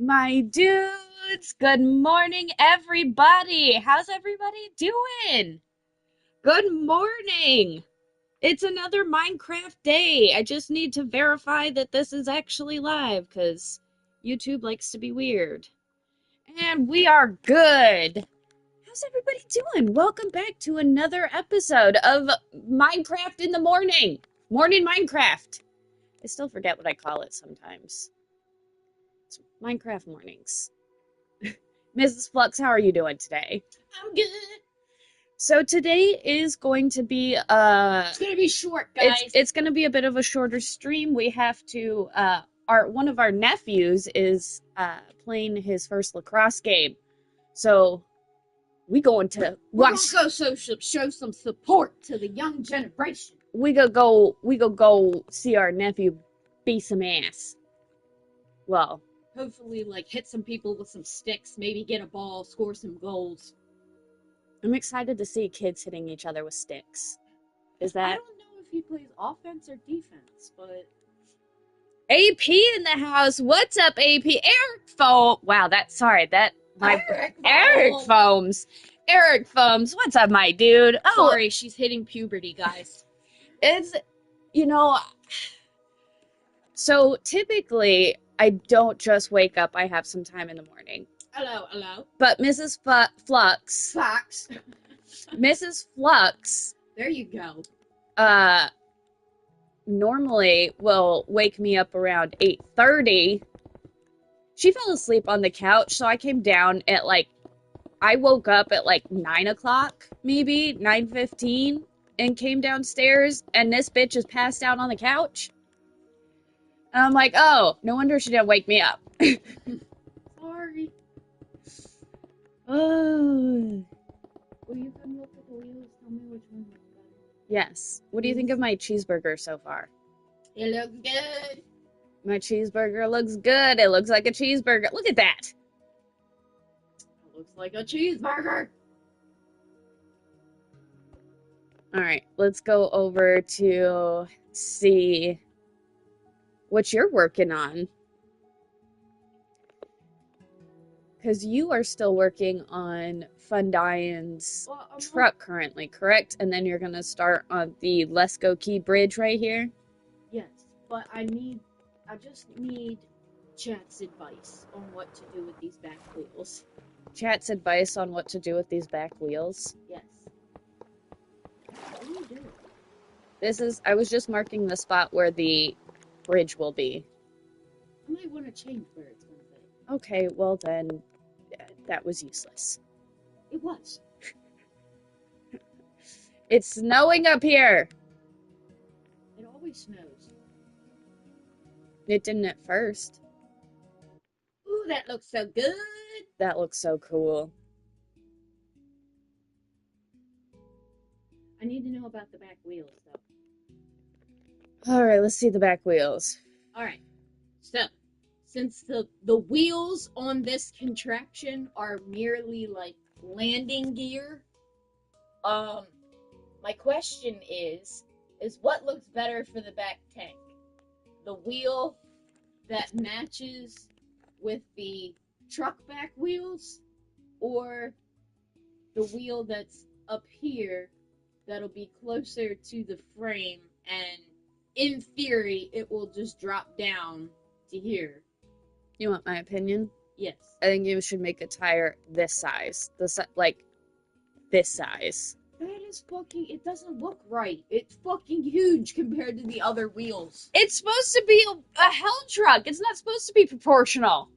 My dudes, good morning, everybody. How's everybody doing? Good morning. It's another Minecraft day. I just need to verify that this is actually live because YouTube likes to be weird. And we are good. How's everybody doing? Welcome back to another episode of Minecraft in the morning. Morning Minecraft. I still forget what I call it sometimes. It's Minecraft mornings. Mrs. Flux, how are you doing today? I'm good. So today is going to be It's gonna be short, guys. it's going to be a bit of a shorter stream. We have to our one of our nephews is playing his first lacrosse game. So we going to We're watch gonna go show some support to the young generation. we go see our nephew beat some ass. Well, Hopefully, like hit some people with some sticks, maybe get a ball, score some goals. I'm excited to see kids hitting each other with sticks. Is I that don't know if he plays offense or defense, but AP in the house? What's up, AP? Eric Foam. Wow, Eric Foams. Eric Foams. What's up, my dude? Oh, sorry, she's hitting puberty, guys. it's you know. So typically, I don't just wake up. I have some time in the morning. Hello. But Mrs. Flux, Fox. Mrs. Flux, There you go. normally will wake me up around 8:30. She fell asleep on the couch, so I came down at I woke up at 9 o'clock, maybe 9:15, and came downstairs, and this bitch is passed out on the couch. And I'm like, oh, no wonder she didn't wake me up. Sorry. Oh. Will you come look at the wheels? Tell me which one looks better. Yes. What do you think of my cheeseburger so far? It looks good. My cheeseburger looks good. It looks like a cheeseburger. Look at that. It looks like a cheeseburger. All right, let's go over to see what you're working on. Because you are still working on Fundian's truck currently, correct? And then you're going to start on the Lesko Key Bridge right here? Yes, but I just need chat's advice on what to do with these back wheels. Chat's advice on what to do with these back wheels. Yes. What are you doing? I was just marking the spot where the bridge will be. I might want to change where it's going to be. Okay, well then, that was useless. It was. It's snowing up here! It always snows. It didn't at first. Ooh, that looks so good! That looks so cool. I need to know about the back wheels, though. Alright, let's see the back wheels. Alright, so, since the wheels on this contraption are merely, like, landing gear, my question is what looks better for the back tank? The wheel that matches with the truck back wheels, or the wheel that's up here that'll be closer to the frame, and in theory it will just drop down to here? You want my opinion? Yes. I think you should make a tire this size. This size. That is fucking, it doesn't look right. It's fucking huge compared to the other wheels. It's supposed to be a hell truck. It's not supposed to be proportional.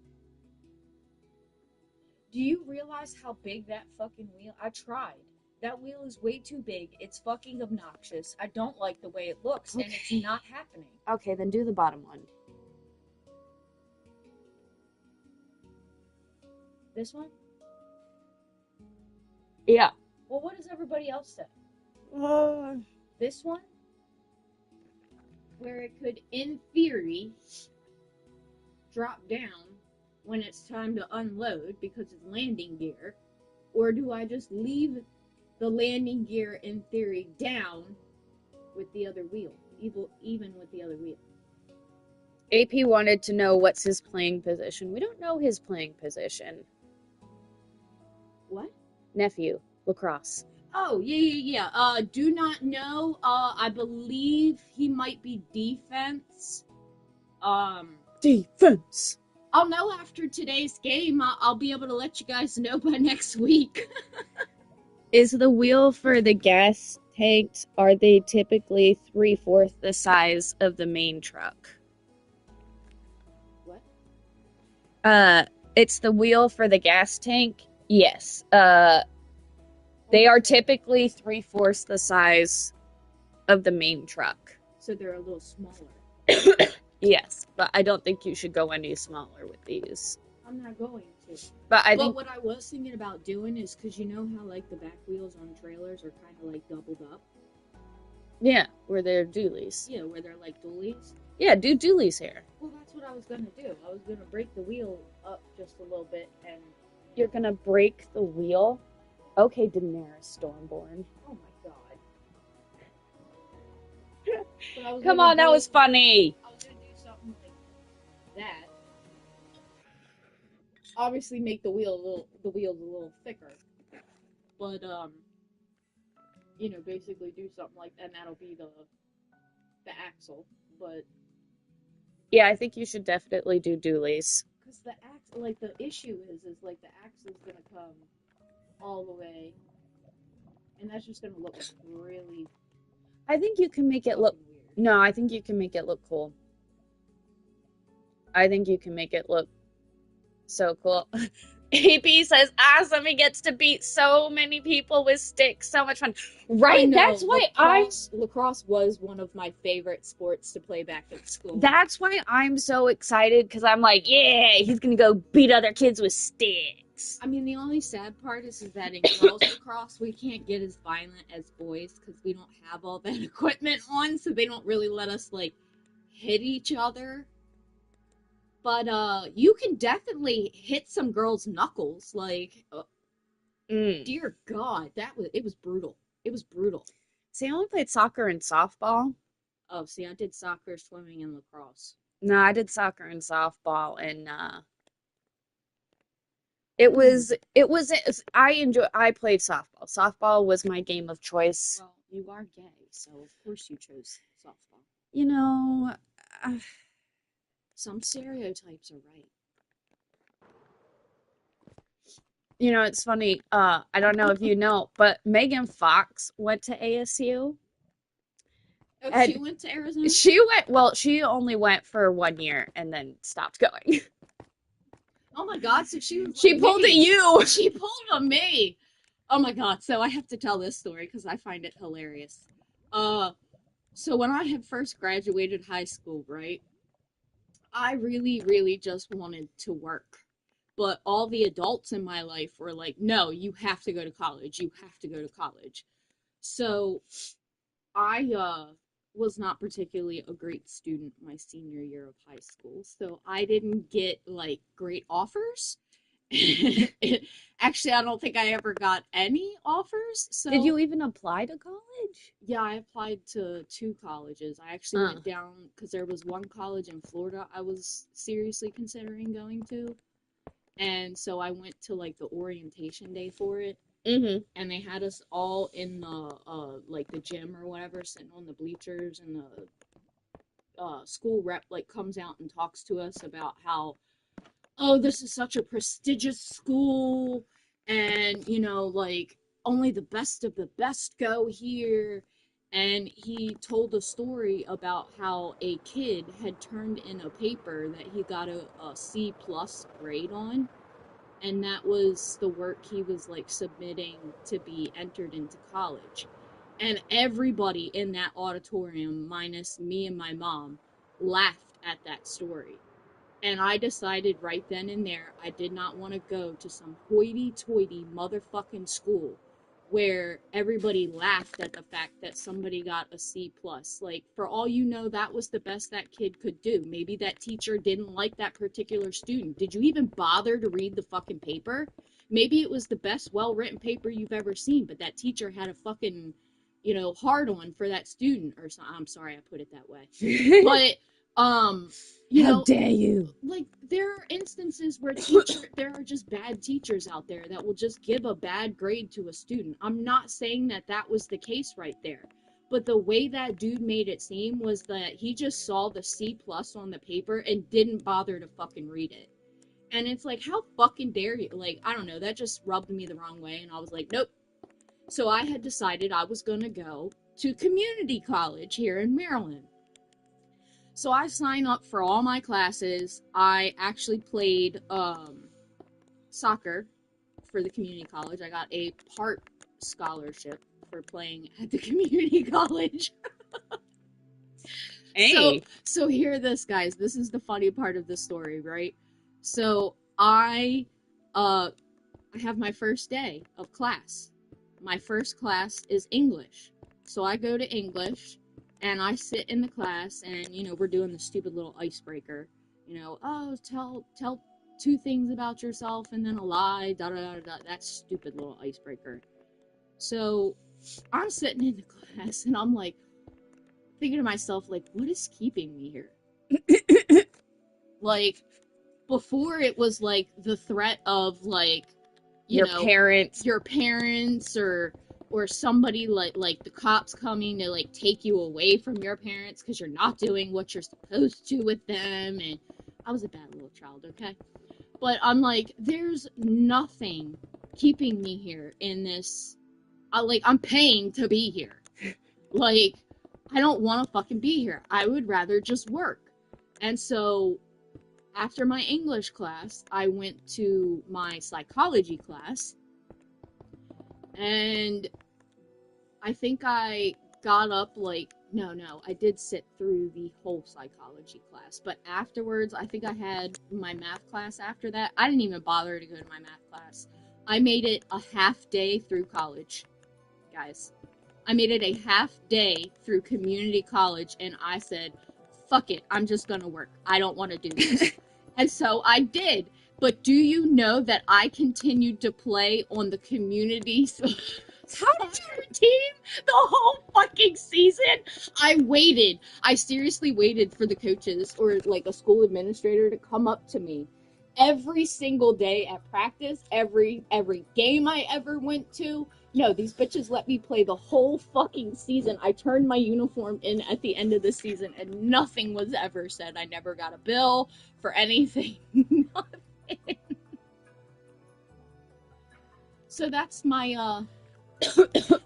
Do you realize how big that fucking wheel? I tried. That wheel is way too big. It's fucking obnoxious. I don't like the way it looks, and it's not happening. Okay, then do the bottom one. This one? Yeah. Well, what does everybody else say? Uh, This one? Where it could, in theory, drop down when it's time to unload because it's landing gear? Or do I just leave the landing gear, in theory, down with the other wheel? Even with the other wheel? AP wanted to know what's his playing position. We don't know his playing position. What? Nephew, lacrosse. Oh, yeah. Do not know. I believe he might be defense. Um, Defense. I'll know after today's game. I'll be able to let you guys know by next week. Is the wheel for the gas tanks, are they typically 3/4 the size of the main truck? What? It's the wheel for the gas tank. Yes. They are typically 3/4 the size of the main truck. So they're a little smaller. Yes, but I don't think you should go any smaller with these. I'm not going to. But I But think, what I was thinking about doing is because you know how like the back wheels on trailers are kind of like doubled up. yeah, where they're dualies. Yeah, where they're like dualies. Yeah, do dualies here. Well, that's what I was gonna do. I was gonna break the wheel up just a little bit and. You're gonna break the wheel? Okay, Daenerys Stormborn. Oh my god. Come on, that was funny. I was gonna do something like that. Obviously, make the wheels a little thicker. But basically do something like that, and that'll be the axle. But Yeah, I think you should definitely do dualies. because the axle, like the issue is like the axle's gonna come all the way, and that's just gonna look really I think you can make it look. fucking weird. No, I think you can make it look cool. I think you can make it look so cool. AP says, awesome, he gets to beat so many people with sticks. So much fun. Right? That's why lacrosse was one of my favorite sports to play back at school. That's why I'm so excited, because I'm like, yeah, he's gonna go beat other kids with sticks. I mean, the only sad part is that in girls lacrosse, we can't get as violent as boys because we don't have all that equipment on, so they don't really let us, like, hit each other. But, you can definitely hit some girls' knuckles. Like, dear God, it was brutal. It was brutal. See, I only played soccer and softball. Oh, see, I did soccer, swimming, and lacrosse. No, I did soccer and softball, and I played softball. Softball was my game of choice. Well, you are gay, so of course you chose softball. You know, Some stereotypes are right. you know, it's funny. I don't know if you know, but Megan Fox went to ASU. Oh, And she went to Arizona? She only went for 1 year and then stopped going. Oh my God, so she was She like pulled me. at you. She pulled on me. Oh my God, so I have to tell this story because I find it hilarious. So when I had first graduated high school, right, I really, really just wanted to work. But all the adults in my life were like, no, you have to go to college. You have to go to college. So I was not particularly a great student my senior year of high school. So I didn't get like great offers. Actually, I don't think I ever got any offers. So Did you even apply to college? yeah, I applied to 2 colleges. I actually went down because there was one college in Florida I was seriously considering going to. And so I went to like the orientation day for it. Mm-hmm. And they had us all in the like the gym or whatever, sitting on the bleachers, and the school rep like comes out and talks to us about how, oh, this is such a prestigious school, and like only the best of the best go here. And he told a story about how a kid had turned in a paper that he got a C plus grade on, and that was the work he was like submitting to be entered into college. And everybody in that auditorium, minus me and my mom, laughed at that story. And I decided right then and there I did not want to go to some hoity-toity motherfucking school where everybody laughed at the fact that somebody got a C plus. Like, for all you know, that was the best that kid could do. Maybe that teacher didn't like that particular student. Did you even bother to read the fucking paper? Maybe it was the best well-written paper you've ever seen, but that teacher had a fucking, hard on for that student or something. I'm sorry I put it that way. But Um, you How know, dare you? like there are instances where there are just bad teachers out there that will just give a bad grade to a student. I'm not saying that that was the case right there, but the way that dude made it seem was that he just saw the C plus on the paper and didn't bother to fucking read it. And it's like, how fucking dare you? Like, I don't know, that just rubbed me the wrong way, and I was like, nope. So I had decided I was gonna go to community college here in Maryland. So I signed up for all my classes. I actually played soccer for the community college. I got a part scholarship for playing at the community college. So Hey. so hear this, guys. This is the funny part of the story, right? So I have my first day of class. My first class is English. So I go to English and I sit in the class, and we're doing the stupid little icebreaker. Oh, tell two things about yourself and then a lie, da da da da. That stupid little icebreaker. So I'm sitting in the class and I'm like thinking to myself, like, what is keeping me here? Like, before it was like the threat of, like, Your parents. your parents, or somebody, like the cops coming to like take you away from your parents because you're not doing what you're supposed to with them. And I was a bad little child, okay? But I'm like, there's nothing keeping me here in this. I'm paying to be here. Like, I don't want to fucking be here. I would rather just work. And so after my English class, I went to my psychology class, and I think I got up, like, no, I did sit through the whole psychology class, but afterwards, I think I had my math class after that. I didn't even bother to go to my math class. I made it a half day through college, guys. I made it a half day through community college, and I said, fuck it, I'm just gonna work. I don't want to do this. And so I did. But do you know that I continued to play on the community soccer team the whole fucking season? I waited. I seriously waited for the coaches or like a school administrator to come up to me every single day at practice, every game I ever went to. No, these bitches let me play the whole fucking season. I turned my uniform in at the end of the season and nothing was ever said. I never got a bill for anything. Nothing. So that's my and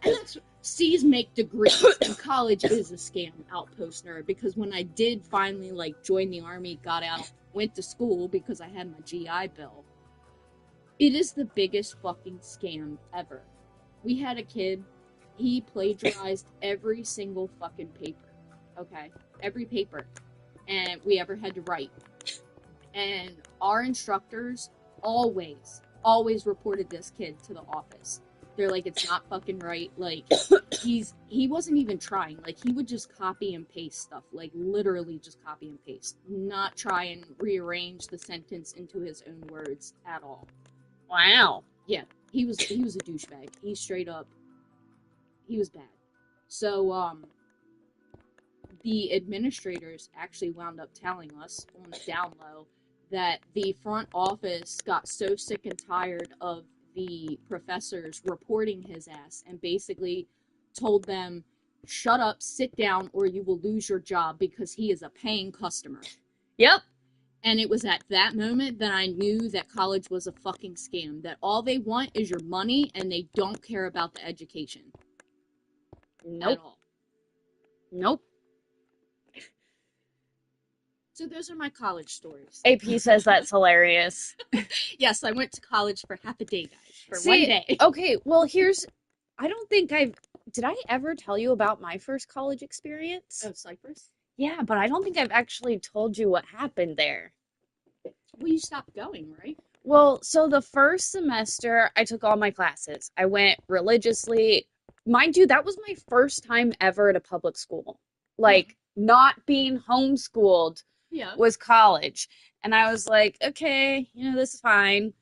that's C's make degrees, and college is a scam, outpost nerd, because when I did finally like join the army, got out, went to school because I had my GI Bill, it is the biggest fucking scam ever. We had a kid, he plagiarized every single fucking paper. Okay? Every paper. And we ever had to write. And our instructors always reported this kid to the office. They're like, it's not fucking right. Like, he wasn't even trying. Like, he would just copy and paste stuff. Like, literally just copy and paste. Not try and rearrange the sentence into his own words at all. Wow. Yeah, he was a douchebag. He straight up, he was bad. So the administrators actually wound up telling us on the down low that the front office got so sick and tired of the professors reporting his ass and basically told them, shut up, sit down, or you will lose your job because he is a paying customer. Yep. And it was at that moment that I knew that college was a fucking scam. That all they want is your money and they don't care about the education. Nope. At all. Nope. So those are my college stories. AP says that's hilarious. Yes, I went to college for half a day, guys. For See, 1 day. Okay, well, I don't think did I ever tell you about my first college experience? Oh, Cyprus? Yeah, but I don't think I've actually told you what happened there. Well, you stopped going, right? Well, so the first semester, I took all my classes. I went religiously. Mind you, that was my first time ever at a public school. Like, not being homeschooled Yeah. was college. And I was like, okay, this is fine.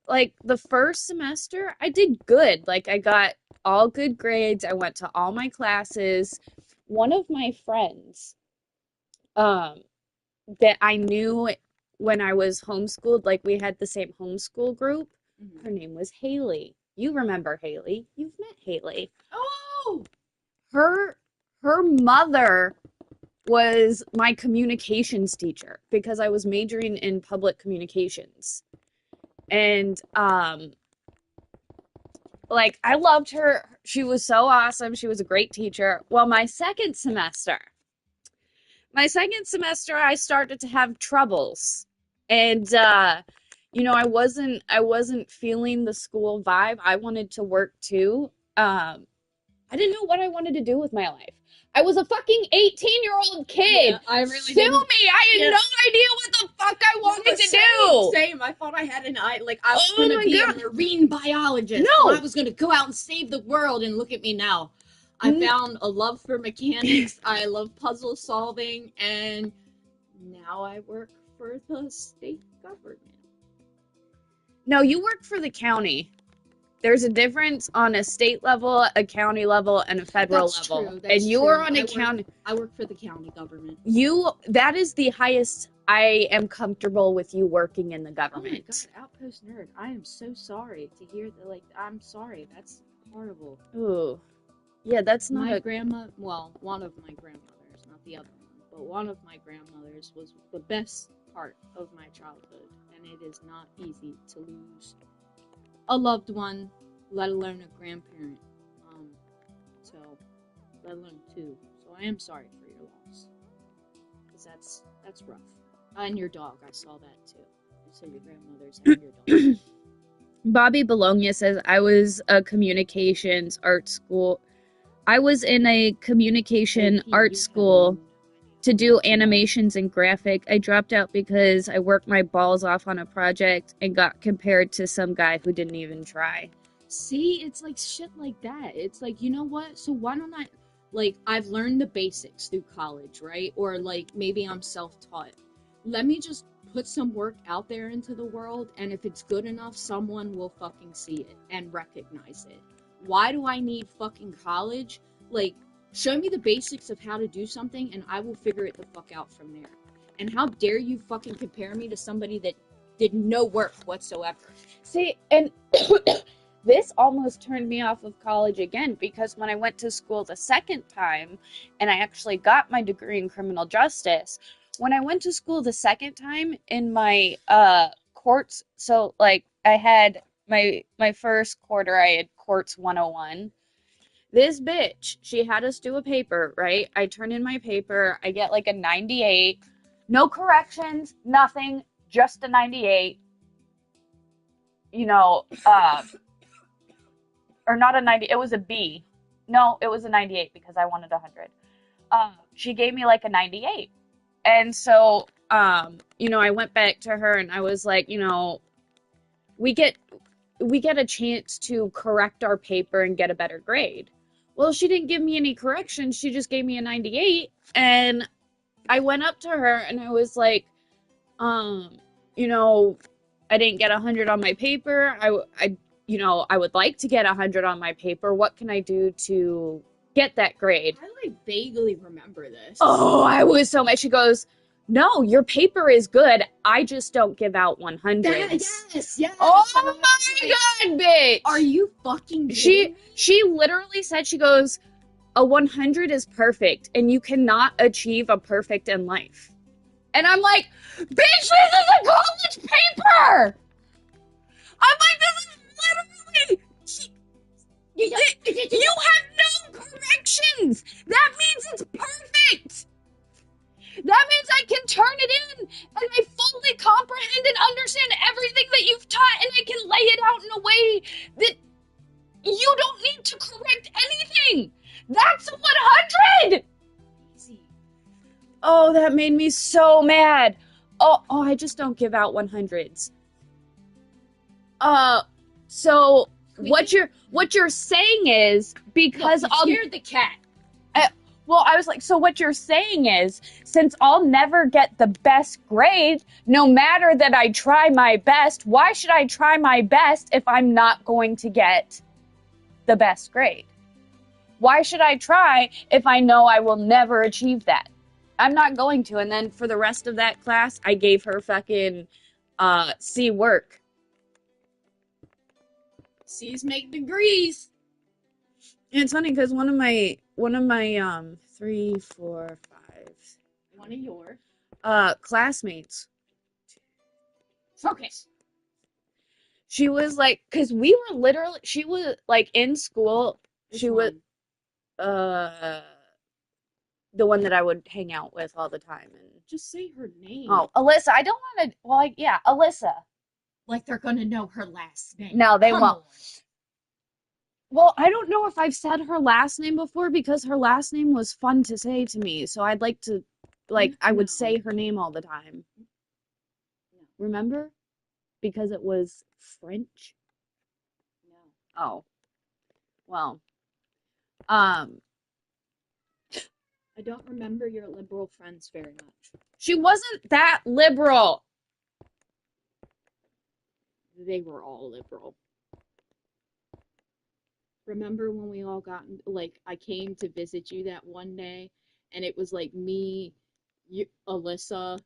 Like, the first semester, I did good. Like, I got all good grades. I went to all my classes. One of my friends, um, that I knew when I was homeschooled, like we had the same homeschool group. Her Mhm. name was Haley. You remember Haley. You've met Haley. Oh, Her her mother was my communications teacher because I was majoring in public communications. And like I loved her. She was so awesome. She was a great teacher. Well, my second semester I started to have troubles. And I wasn't feeling the school vibe. I wanted to work too. I didn't know what I wanted to do with my life. I was a fucking 18-year-old kid. yeah, I really Sue didn't. me. I had Yeah. no idea what the fuck I wanted to do. Same. I thought I had an eye. Like I was Oh gonna my be a God. marine biologist. No. And I was gonna go out and save the world. And look at me now. I N- found a love for mechanics. I love puzzle solving, and now I work for the state government. No, you work for the county. There's a difference on a state level, a county level, and a federal That's level. true. That's And you true. are on a county. I work for the county government. That is the highest I am comfortable with you working in the Oh my government. god, Outpost Nerd. I am so sorry to hear that. Like, I'm sorry. That's horrible. Ooh. Yeah, that's not My a grandma, well, one of my grandmothers, not the other one, but one of my grandmothers was the best part of my childhood, and it is not easy to lose a loved one, let alone a grandparent. So, let alone two. So I am sorry for your loss, because that's rough. And your dog, I saw that too. You said your grandmother's and your dog. Bobby Bologna says I was a communications art school. I was in a communication art school to do animations and graphic. I dropped out because I worked my balls off on a project and got compared to some guy who didn't even try. See, it's like shit like that. It's like, you know what? So why don't I, like, I've learned the basics through college, right? Or like maybe I'm self-taught. Let me just put some work out there into the world, and if it's good enough, someone will fucking see it and recognize it. Why do I need fucking college? Like, show me the basics of how to do something, and I will figure it the fuck out from there. And how dare you fucking compare me to somebody that did no work whatsoever? See, and this almost turned me off of college again because when I went to school the second time and I actually got my degree in criminal justice, when I went to school the second time in my courts, so like I had my first quarter I had courts 101. This bitch, she had us do a paper, right? I turn in my paper, I get like a 98, no corrections, nothing, just a 98. You know, or not a 90, it was a B. No, it was a 98 because I wanted 100. She gave me like a 98. And so, I went back to her and I was like, we get we get a chance to correct our paper and get a better grade. Well, she didn't give me any corrections. She just gave me a 98. And I went up to her and I was like, um, you know, I didn't get 100 on my paper. I would like to get 100 on my paper. What can I do to get that grade? I like vaguely remember this. Oh, I was so mad. She goes, no, your paper is good. I just don't give out 100s. Yes. Oh my God, bitch. Are you fucking kidding me? She literally said, she goes, a 100 is perfect and you cannot achieve a perfect in life. And I'm like, bitch, this is a college paper. I'm like, this is literally, you have no corrections. That means it's perfect. That means I can turn it in and I fully comprehend and understand everything that you've taught and I can lay it out in a way that you don't need to correct anything. That's 100. Oh, that made me so mad. Oh, I just don't give out 100s. So what you're saying is because Look, you scared the cat. Well, I was like, so what you're saying is, since I'll never get the best grade, no matter that I try my best, why should I try my best if I'm not going to get the best grade? Why should I try if I know I will never achieve that? I'm not going to. And then for the rest of that class, I gave her fucking C work. C's make degrees. And it's funny because one of my 3, 4, 5 One of your classmates, focus. she was like, because we were literally, she was like in school, she was the one that I would hang out with all the time. And Just say her name. oh, Alyssa, I don't want to, well, like, yeah, Alyssa. Like they're gonna know her last name. No, they Come won't. on. Well, I don't know if I've said her last name before because her last name was fun to say to me. So I'd like to, like, I would No. say her name all the time. No. Remember? Because it was French. No. Oh. Well. I don't remember your liberal friends very much. She wasn't that liberal. They were all liberal. Remember when we all got, like, I came to visit you that one day, and it was like me, you, Alyssa,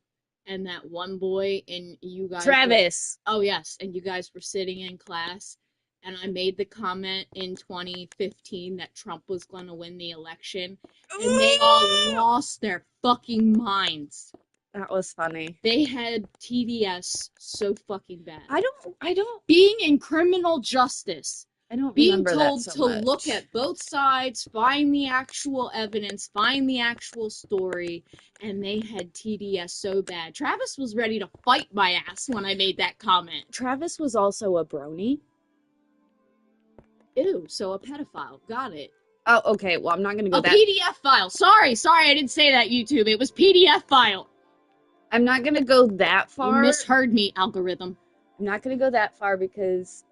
and that one boy, and you guys Travis. oh yes, and you guys were sitting in class, and I made the comment in 2015 that Trump was going to win the election, and they all lost their fucking minds. That was funny. They had TDS so fucking bad. I don't Being in criminal justice, being remember told that so to much. look at both sides, find the actual evidence, find the actual story, and they had TDS so bad. Travis was ready to fight my ass when I made that comment. Travis was also a brony. Ew, so a pedophile. Got it. Oh, okay. Well, I'm not gonna go A that. PDF file. Sorry, I didn't say that, YouTube. It was PDF file. I'm not gonna go that far. You misheard me, algorithm. I'm not gonna go that far because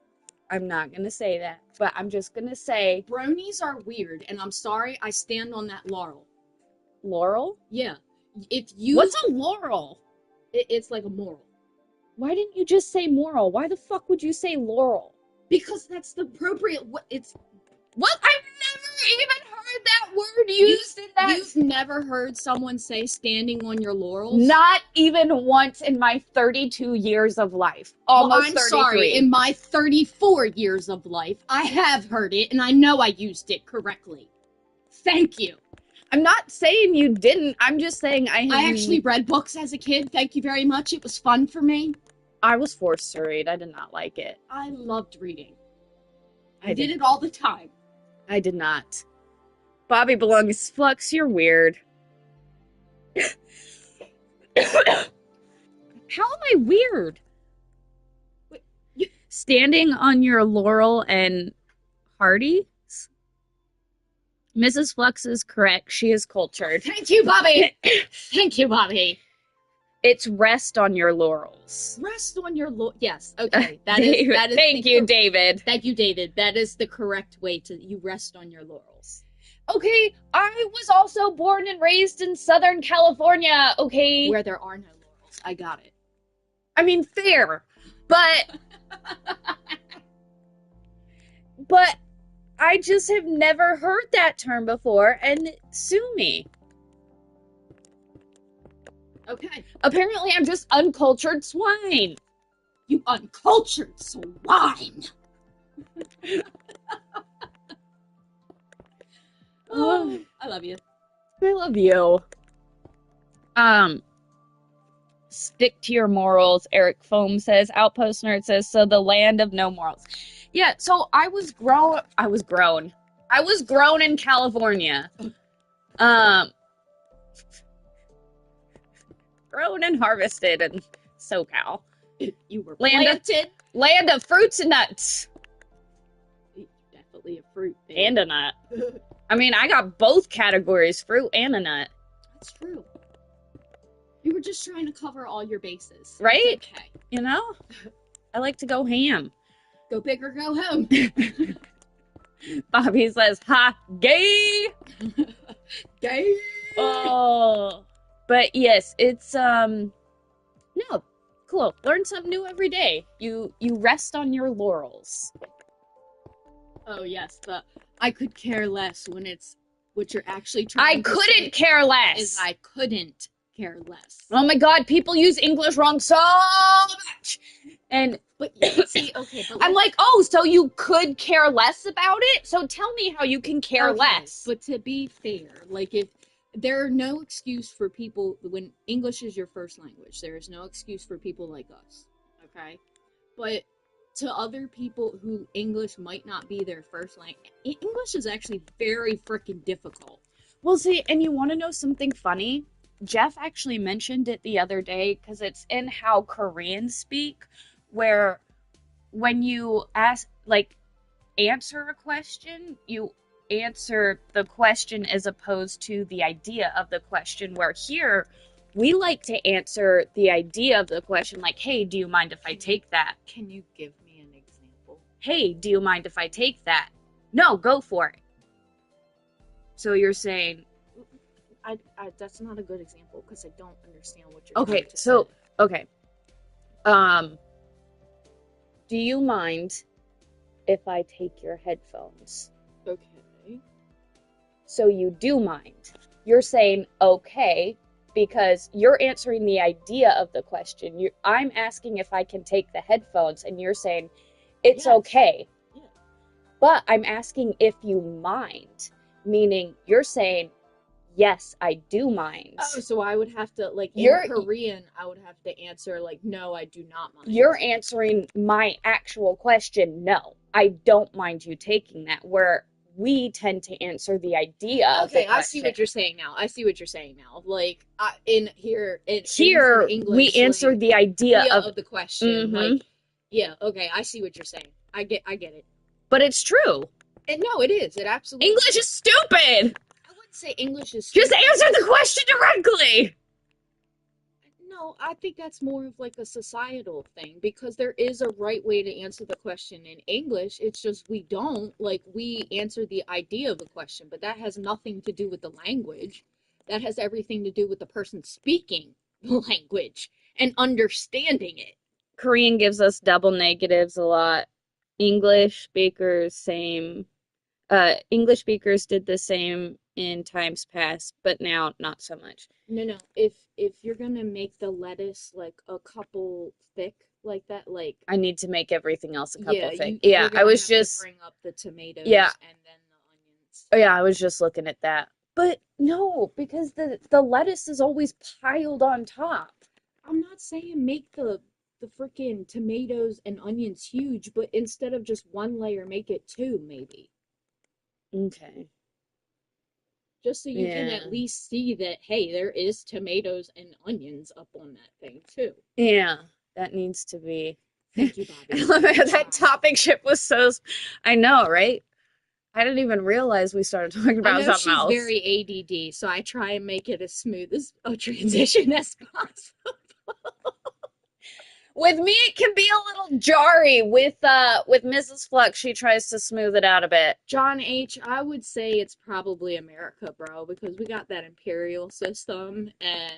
I'm not gonna say that. But I'm just gonna say Bronies are weird, and I'm sorry, I stand on that laurel. Laurel. Yeah. If you What's a laurel? it's like a moral. Why didn't you just say moral? Why the fuck would you say laurel? Because that's the appropriate it's What? I've never even heard that word used in that. You've never heard someone say standing on your laurels? Not even once in my 32 years of life. Almost Well, I'm 33. sorry. In my 34 years of life, I have heard it, and I know I used it correctly. Thank you. I'm not saying you didn't. I'm just saying I actually read books as a kid. Thank you very much. It was fun for me. I was forced to read. I did not like it. I loved reading. I did it all the time. I did not. Bobby belongs Flux, you're weird. How am I weird? Standing on your laurel and Hardy? Mrs. Flux is correct. She is cultured. Thank you, Bobby. Thank you, Bobby. It's rest on your laurels. Rest on your yes. Okay. That David, is Thank you, David. Thank you, David. That is the correct way to you rest on your laurels. Okay, I was also born and raised in Southern California, okay? Where there are no laurels. I got it. I mean, fair. But but I just have never heard that term before, and sue me. Okay. Apparently, I'm just uncultured swine. You uncultured swine. Oh, I love you. I love you. Stick to your morals, Eric Foam says. Outpost Nerd says, so the land of no morals. Yeah, so I was grown in California. Grown and harvested in SoCal. You were planted. Land of fruits and nuts. Definitely a fruit. Baby. And a nut. I mean, I got both categories, fruit and a nut. That's true. You were just trying to cover all your bases. Right? It's okay. You know? I like to go ham. Go big or go home. Bobby says, ha, gay! Gay! Oh. But yes, it's, no, cool. Learn something new every day. You rest on your laurels. Oh, yes, I could care less when it's What you're actually I trying to couldn't say care is less. I couldn't care less. Oh my God, people use English wrong so much. And But see, okay, but I'm like, oh, so you could care less about it? So tell me how you can care okay, less. But to be fair, like if there are no excuse for people when English is your first language, there is no excuse for people like us. Okay? But to other people who English might not be their first language, English is actually very freaking difficult. Well, see, and you want to know something funny? Jeff actually mentioned it the other day because it's in how Koreans speak, where when you ask, like, answer a question, you answer the question as opposed to the idea of the question, where here we like to answer the idea of the question, like, hey, do you mind if I take that? Can you give me an example? Hey, do you mind if I take that? No, go for it. So you're saying, I that's not a good example because I don't understand what you're okay, trying to so say. okay. Do you mind if I take your headphones? Okay. So you do mind. You're saying okay because you're answering the idea of the question. I'm asking if I can take the headphones, and you're saying it's Yes. okay. Yeah. But I'm asking if you mind, meaning you're saying yes, I do mind. Oh, so I would have to like You're- in Korean, I would have to answer like, no, I do not mind. You're answering my actual question. No, I don't mind you taking that. Where we tend to answer the idea of the Okay, I see question. what you're saying now. I see what you're saying now. Like in here, Here in English, we answer like, the idea of the question. Mhm. Like, yeah, okay, I see what you're saying. I get it. But it's true. And no, it is. It absolutely. English is stupid. I wouldn't say English is Just stupid. answer the question directly. No, I think that's more of like a societal thing because there is a right way to answer the question in English. It's just we don't. Like, we answer the idea of the question, but that has nothing to do with the language. That has everything to do with the person speaking the language and understanding it. Korean gives us double negatives a lot. English speakers, same. English speakers did the same in times past, but now not so much. No. If you're gonna make the lettuce like a couple thick like that, like I need to make everything else a couple yeah, things. you're Yeah, gonna I was have to just bring up the tomatoes Yeah. and then the onions. yeah, I was just looking at that. But no, because the lettuce is always piled on top. I'm not saying make the freaking tomatoes and onions huge, but instead of just one layer, make it two, maybe. Okay. Just so you can Yeah. at least see that, hey, there is tomatoes and onions up on that thing too. Yeah, that needs to be. Thank you, I Bobby. love I how that tried. topic ship was so. I know, right? I didn't even realize we started talking I about know something she's else. very ADD, so I try and make it as smooth as a transition as possible. With me, it can be a little jarry. With Mrs. Flux, she tries to smooth it out a bit. John H., I would say it's probably America, bro, because we got that imperial system, and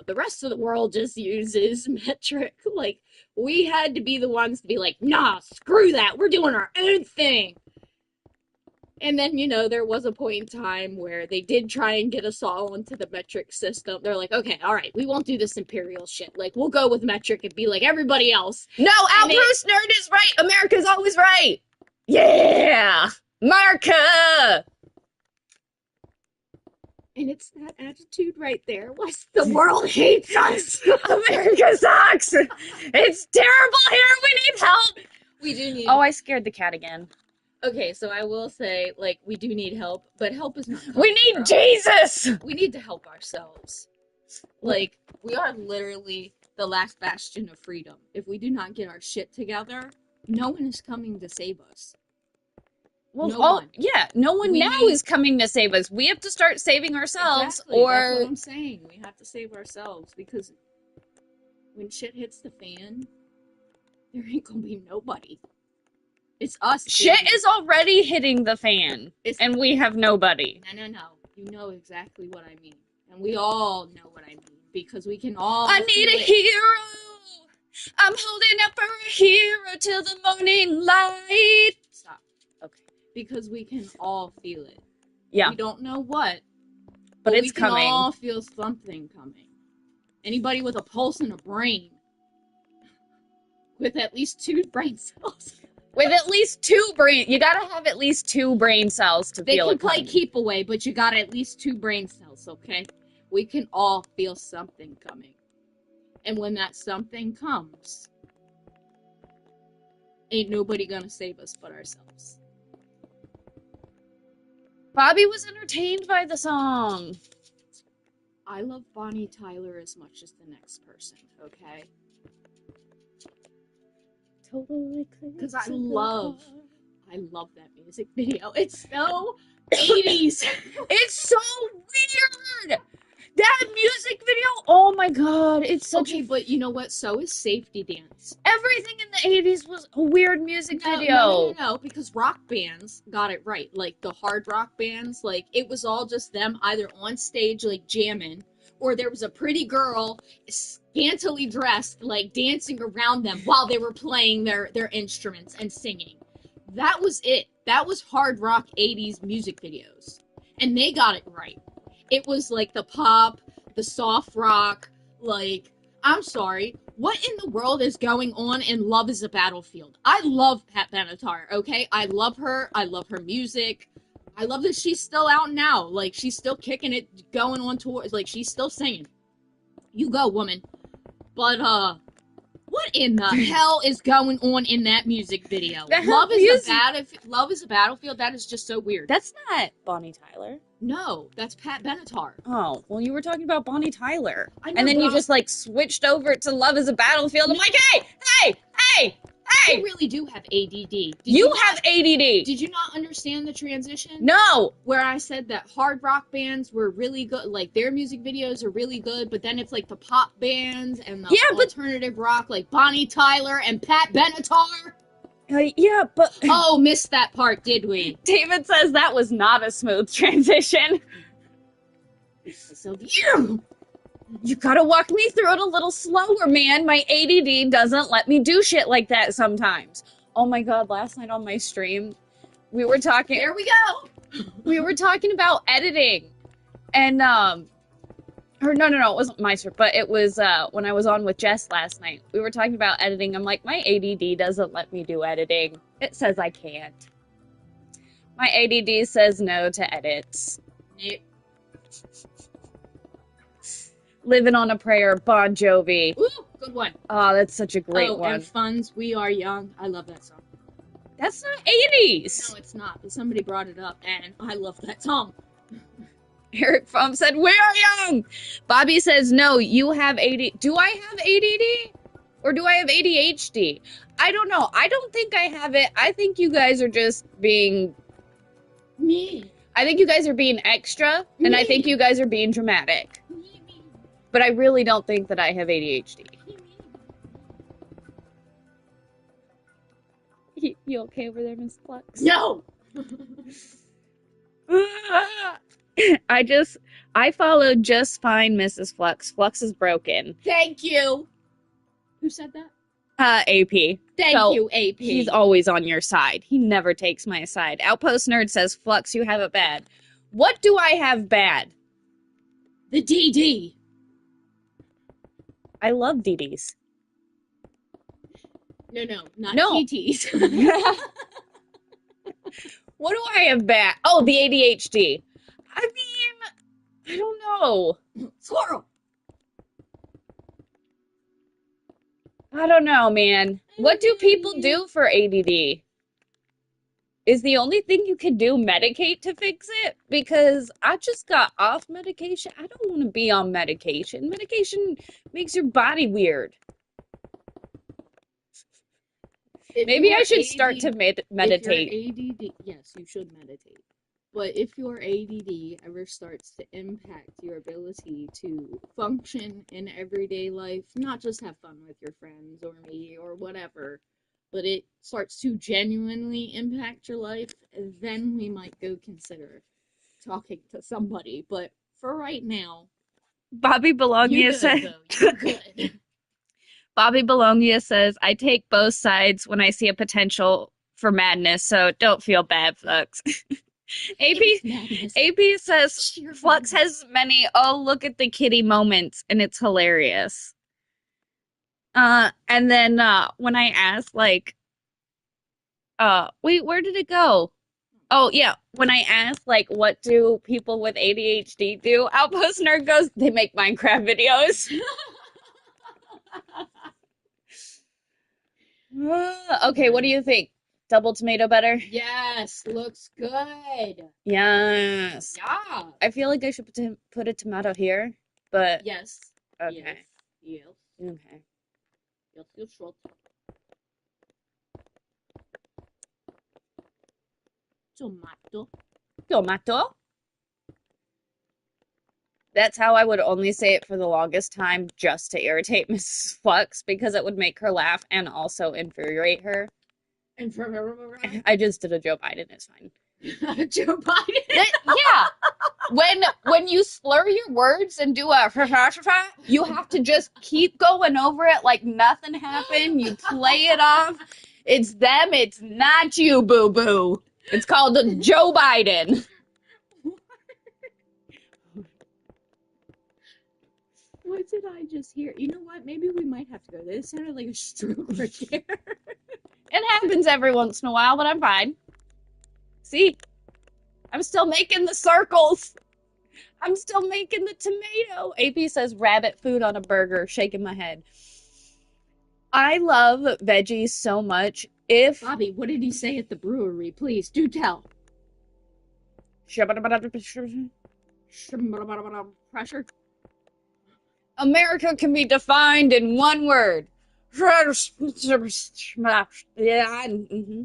the rest of the world just uses metric. Like, we had to be the ones to be like, nah, screw that, we're doing our own thing. And then, there was a point in time where they did try and get us all into the metric system. They're like, okay, all right, we won't do this imperial shit. Like, we'll go with metric and be like everybody else. No, Al Bruce Nerd is right. America's always right. Yeah, America. And it's that attitude right there. What's the world hates us? America sucks. It's terrible here. We need help. We do need. Oh, I scared the cat again. Okay, so I will say, like, we do need help, but help is not coming We need from. Jesus. We need to help ourselves. Like, we are literally the last bastion of freedom. If we do not get our shit together, no one is coming to save us. Well, No one. Yeah, no one now is coming to save us. We have to start saving ourselves, Exactly, or that's what I'm saying. We have to save ourselves because when shit hits the fan, there ain't gonna be nobody. It's us. Shit baby. is already hitting the fan, and we have nobody. No. You know exactly what I mean, and we all know what I mean because we can all. I need a hero. I'm holding up for a hero till the morning light. Stop. Okay. Because we can all feel it. Yeah, We don't know what, but we it's can coming. all feel something coming. Anybody with a pulse and a brain, with at least 2 brain cells, With at least 2 brain, you gotta have at least 2 brain cells to they feel can it play coming. keep away, but you got at least 2 brain cells, okay? We can all feel something coming. And when that something comes, ain't nobody gonna save us but ourselves. Bobby was entertained by the song. I love Bonnie Tyler as much as the next person, okay? Totally. Because I love that music video. It's so 80s. It's so weird. That music video. Oh my god, it's such Okay, a. but you know what? So is Safety Dance. Everything in the 80s was a weird music video. No, because rock bands got it right. Like the hard rock bands, like it was all just them either on stage like jamming, or there was a pretty girl scantily dressed like dancing around them while they were playing their instruments and singing. That was it. That was hard rock 80s music videos. And they got it right. It was like the pop, the soft rock, like, I'm sorry, what in the world is going on in Love is a Battlefield? I love Pat Benatar, okay? I love her music. I love that she's still out now. Like, she's still kicking it, going on tours. Like, she's still singing. You go, woman. But, what in the hell is going on in that music video? Love is a Battlefield, that is just so weird. That's not Bonnie Tyler. No, that's Pat Benatar. Oh, well, you were talking about Bonnie Tyler. I know, And then but you just, like, switched over to Love is a Battlefield. I'm like, hey! You really do have ADD. You have ADD. Did you not understand the transition? No. Where I said that hard rock bands were really good, like their music videos are really good, but then it's like the pop bands and the alternative rock, like Bonnie Tyler and Pat Benatar. Yeah, but... Oh, missed that part, did we? David says that was not a smooth transition. So you gotta walk me through it a little slower, man. My ADD doesn't let me do shit like that sometimes. Oh my god, last night on my stream, we were talking... There we go! We were talking about editing. And, or no, it wasn't my stream, but it was, when I was on with Jess last night. We were talking about editing. I'm like, my ADD doesn't let me do editing. It says I can't. My ADD says no to edits. Nope. Living on a Prayer, Bon Jovi. Ooh, good one. Oh, that's such a great one. And Funds, We Are Young. I love that song. That's not 80s. No, it's not. But somebody brought it up, and I love that song. Eric Fum said, we are young. Bobby says, no, you have ADD. Do I have ADD? Or do I have ADHD? I don't know. I don't think I have it. I think you guys are just being... Me. I think you guys are being extra, and I think you guys are being dramatic. But I really don't think that I have ADHD. You okay over there, Miss Flux? No! I followed just fine, Mrs. Flux. Flux is broken. Thank you. Who said that? AP. Thank you, AP. He's always on your side. He never takes my side. Outpost Nerd says, Flux, you have it bad. What do I have bad? The DD. I love DDs. No, not No. TTs. What do I have bad? Oh, the ADHD. I mean, I don't know. Squirrel. I don't know, man. What do people do for ADD? Is the only thing you can do medicate to fix it? Because I just got off medication. I don't want to be on medication. Medication makes your body weird. Maybe I should start to meditate. If your ADD, yes, you should meditate. But if your ADD ever starts to impact your ability to function in everyday life, not just have fun with your friends or me or whatever, but it starts to genuinely impact your life, then we might go consider talking to somebody. But for right now, Bobby Bologna says. You're good. Bobby Bologna says, I take both sides when I see a potential for madness, so don't feel bad, folks. AP It was madness. AP says Sheer Flux madness. has many oh look at the kitty moments and it's hilarious. And then when I asked like wait, where did it go? Oh yeah, when I asked like what do people with ADHD do? Outpost Nerd goes, they make Minecraft videos. Okay, what do you think? Double tomato butter? Yes, looks good. Yes. Yeah. I feel like I should put a tomato here, but Yes. okay. Yes. Okay. Yes. Yes. Yes. Tomato. Tomato. That's how I would only say it for the longest time, just to irritate Mrs. Flux, because it would make her laugh and also infuriate her. And I just did a Joe Biden, it's fine. Joe Biden. Yeah. When you slur your words and do a you have to just keep going over it like nothing happened. You play it off. It's them, it's not you, boo boo. It's called Joe Biden. What did I just hear? You know what? Maybe we might have to go. This sounded like a stroke right there. It happens every once in a while, but I'm fine. See? I'm still making the circles. I'm still making the tomato. AP says rabbit food on a burger, shaking my head. I love veggies so much. If Bobby, what did he say at the brewery? Please do tell. Pressure. America can be defined in one word. Yeah. Mm-hmm.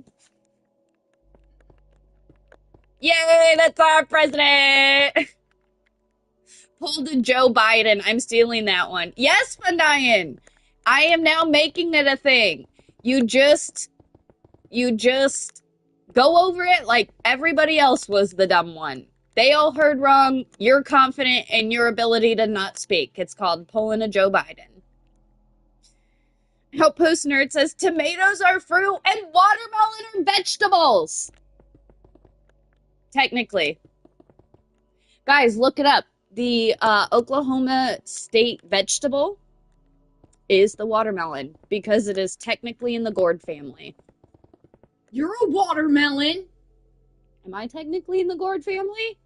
Yay, that's our president. Pull to Joe Biden. I'm stealing that one. Yes, Fundian. I am now making it a thing. You just go over it like everybody else was the dumb one. They all heard wrong. You're confident in your ability to not speak. It's called pulling a Joe Biden. Outpost Nerd says tomatoes are fruit and watermelon are vegetables. Technically. Guys, look it up. The Oklahoma state vegetable is the watermelon because it is technically in the gourd family. You're a watermelon. Am I technically in the gourd family?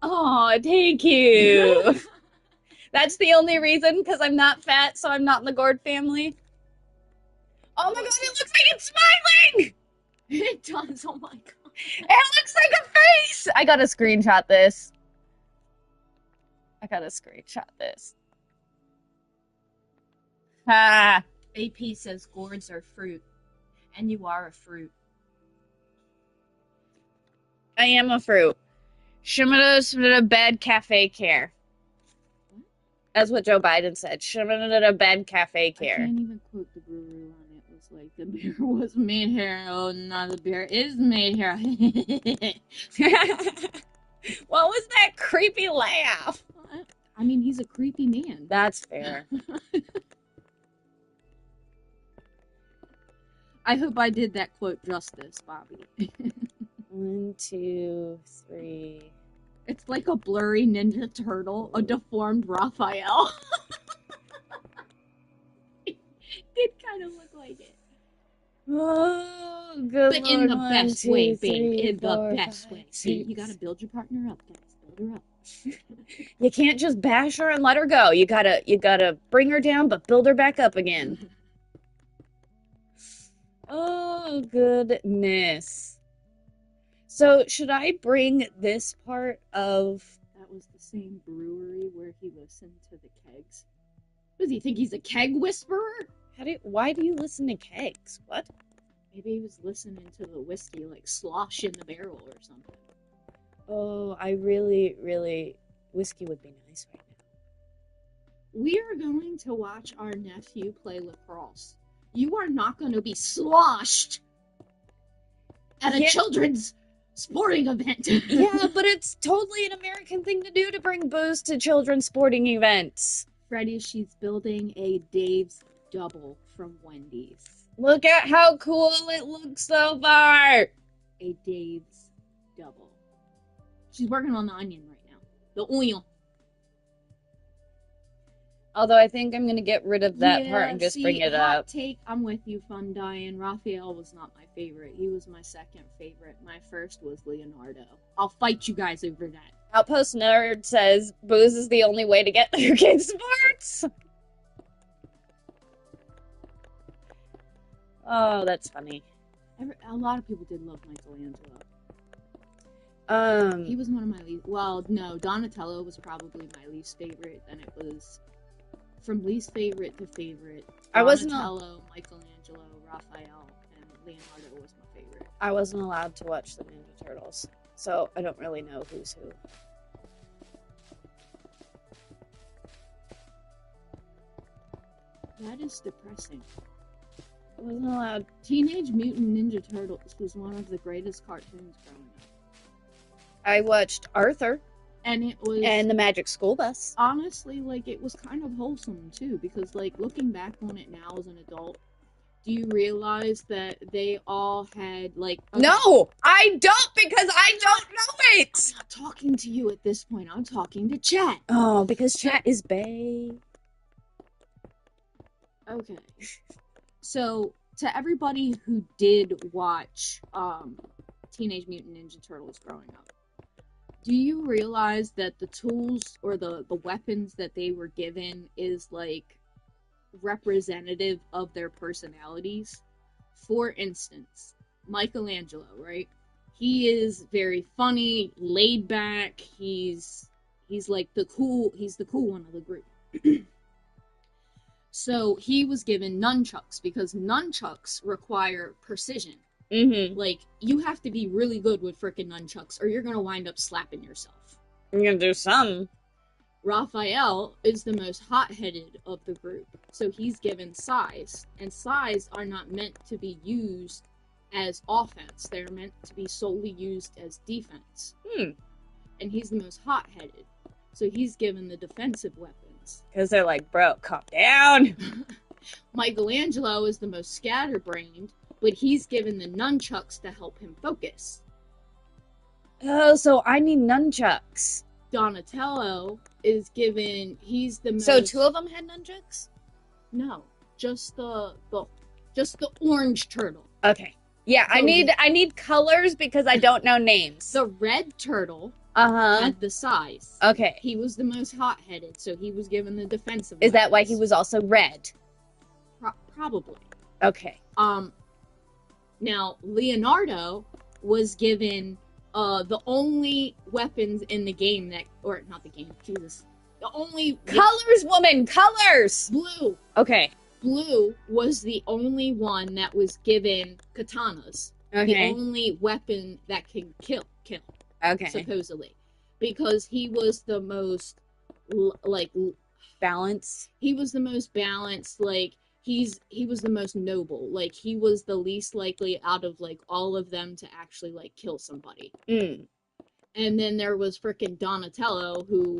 Oh, thank you. That's the only reason, because I'm not fat, so I'm not in the gourd family. Oh my god, it looks like it's smiling! It does. Oh my god. It looks like a face! I gotta screenshot this. Ah. AP says gourds are fruit. And you are a fruit. I am a fruit. Shimada's bad cafe care. That's what Joe Biden said. Shimada bad cafe care. I can't even quote the brewery one. It was like, the beer was made here. Oh, no, the beer is made here. What was that creepy laugh? I mean, he's a creepy man. That's fair. I hope I did that quote justice, Bobby. 1, 2, 3. It's like a blurry Ninja Turtle, a deformed Raphael. It kind of looked like it. Oh, good But in Lord. the 1, best 2, way, 3, babe. In 4, the best 5, way. 6. See, you gotta build your partner up, guys. Build her up. You can't just bash her and let her go. You gotta bring her down, but build her back up again. Oh, goodness. So, should I bring this part of... That was the same brewery where he listened to the kegs. Does he think he's a keg whisperer? Why do you listen to kegs? What? Maybe he was listening to the whiskey, like, slosh in the barrel or something. Oh, I really, really... Whiskey would be nice right now. We are going to watch our nephew play lacrosse. You are not going to be sloshed at a children's sporting event. Yeah, but it's totally an American thing to do to bring booze to children's sporting events. Freddie, she's building a Dave's double from Wendy's. Look at how cool it looks so far. A Dave's double. She's working on the onion right now. The oil. Although I think I'm gonna get rid of that part and just see, bring it hot up. take. I'm with you, Fun Diane. Raphael was not my favorite. He was my second favorite. My first was Leonardo. I'll fight you guys over that. Outpost Nerd says booze is the only way to get through kid sports. Oh, that's funny. A lot of people did love Michelangelo. He was one of my least. Well, no, Donatello was probably my least favorite. Then it was from least favorite to favorite. Donatello, Michelangelo, Raphael, and Leonardo was my favorite. I wasn't allowed to watch the Ninja Turtles, so I don't really know who's who. That is depressing. I wasn't allowed. Teenage Mutant Ninja Turtles was one of the greatest cartoons growing up. I watched Arthur. And it was... And the Magic School Bus. Honestly, like, it was kind of wholesome, too, because, like, looking back on it now as an adult, do you realize that they all had, like... Okay. No! I don't, because I don't know it! I'm not talking to you at this point. I'm talking to chat. Oh, because chat is bae. Okay. So, to everybody who did watch Teenage Mutant Ninja Turtles growing up, do you realize that the tools or the weapons that they were given is, like, representative of their personalities? For instance, Michelangelo, right? He is very funny, laid back. He's like the cool one of the group. So he was given nunchucks because nunchucks require precision. Mm-hmm. Like, you have to be really good with frickin' nunchucks or you're gonna wind up slapping yourself. I'm gonna do some. Raphael is the most hot-headed of the group, so he's given sais, and sais are not meant to be used as offense. They're meant to be solely used as defense. And he's the most hot-headed, so he's given the defensive weapons. Because they're like, bro, calm down. Michelangelo is the most scatterbrained, but he's given the nunchucks to help him focus. Oh, so I need nunchucks. Donatello is given, he's the most... So 2 of them had nunchucks? No, just the orange turtle. Okay. Yeah, so I need colors because I don't know names. The red turtle had the sais. Okay. He was the most hot-headed, so he was given the defensive Is weapons. that why he was also red? Probably. Okay. Now, Leonardo was given the only weapons in the game that... Or, not the game, Jesus. The only... Colors, woman! Colors! Blue. Okay. Blue was the only one that was given katanas. Okay. The only weapon that can kill. Okay. Supposedly. Because he was the most, like... Balanced? He was the most balanced, like... He was the most noble. Like, he was the least likely out of, like, all of them to actually, like, kill somebody. And then there was frickin' Donatello, who...